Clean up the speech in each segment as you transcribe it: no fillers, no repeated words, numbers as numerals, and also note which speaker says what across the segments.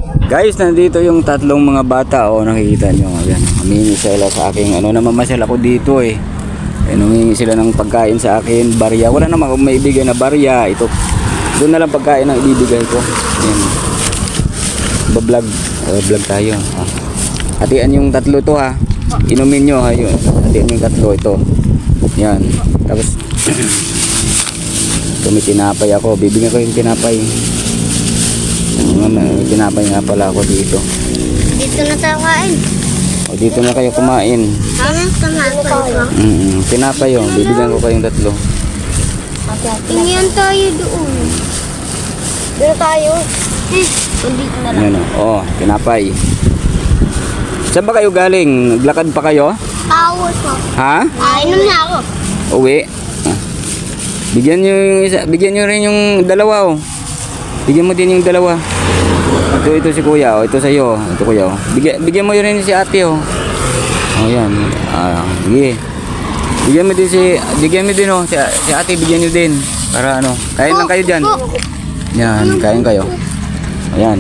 Speaker 1: Guys, nandito yung tatlong mga bata, nakikita nyo. Ayan, humingi sila sa akin, namamasyal ako dito eh. Ayan, humingi sila ng pagkain sa akin, barya. Wala naman akong maibigay na barya. Ito, doon na lang pagkain ang ibibigay ko. Ayan, vlog tayo. Hatian yung tatlo to ha. Inumin nyo ha, yun. Hatian yung tatlo ito. Yan, tapos ito may tinapay ako. Bibigyan ko yung tinapay. May tinapay nga pala ako dito.
Speaker 2: Dito na tayo kain.
Speaker 1: O dito na kayo kumain. Tinapay yun. Bibigyan ko kayong tatlo.
Speaker 2: Tingnan tayo doon. Doon tayo. Dito na lang.
Speaker 1: Ano, tinapay. Saan ba kayo galing? Naglakad pa kayo?
Speaker 2: Tawos mo.
Speaker 1: Ha?
Speaker 2: Inom na ako.
Speaker 1: Uwi. Bigyan nyo yung isa. Bigyan nyo rin yung dalawa. Bigyan mo din yung dalawa. Ito si kuya. Ito sa iyo. Ito kuya. Bigyan mo rin si ate. Yan. Sige. Bigyan mo din si ate. Bigyan nyo din. Para kain lang kayo dyan. Yan. Kain kayo. Ayan.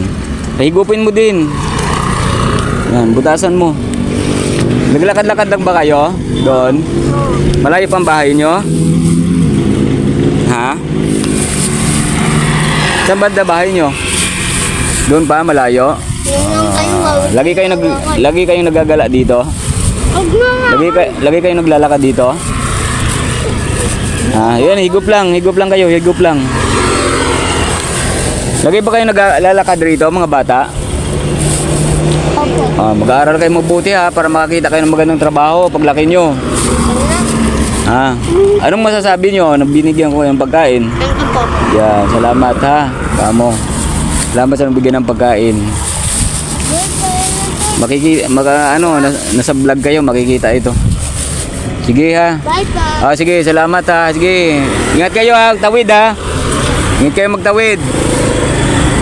Speaker 1: Higupin mo din. Yan. Butasan mo. Naglakad-lakad lang ba kayo? Doon? Malayo pang bahay nyo? Ha? Saan banda bahay nyo? Doon pa, malayo? Lagi kayong nagagala dito? Lagi kayong naglalakad dito? Yan, higop lang kayo, higop lang. Lagi ba kayo naglalakad rito, mga bata? Mag-aaral kayo mabuti ha, para makakita kayo ng magandang trabaho paglaki nyo. Anong masasabi nyo na binigyan ko yung pagkain? Yan, salamat ha. Kamo. Salamat sa nabigyan ng pagkain. Nasa vlog kayo, makikita ito. Sige ha.
Speaker 2: Bye-bye.
Speaker 1: Sige, salamat ha. Sige. Ingat kayo ha, tawid ha. Ingat kayo magtawid.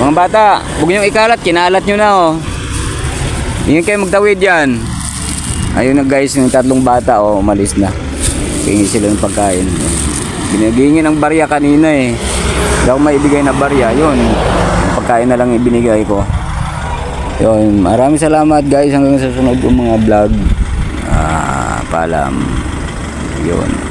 Speaker 1: Mga bata, huwag nyo ikalat, kinalat nyo na Ingat kayo magtawid yan. Ayun na guys, yung tatlong bata umalis na. Hingi sila ng pagkain. Binigyan ng barya kanina eh. Hindi ako maibigay na barya. Yun, pagkain na lang ibinigay ko. Yun, maraming salamat guys. Hanggang sa sunod kong mga vlog. Paalam. Yun.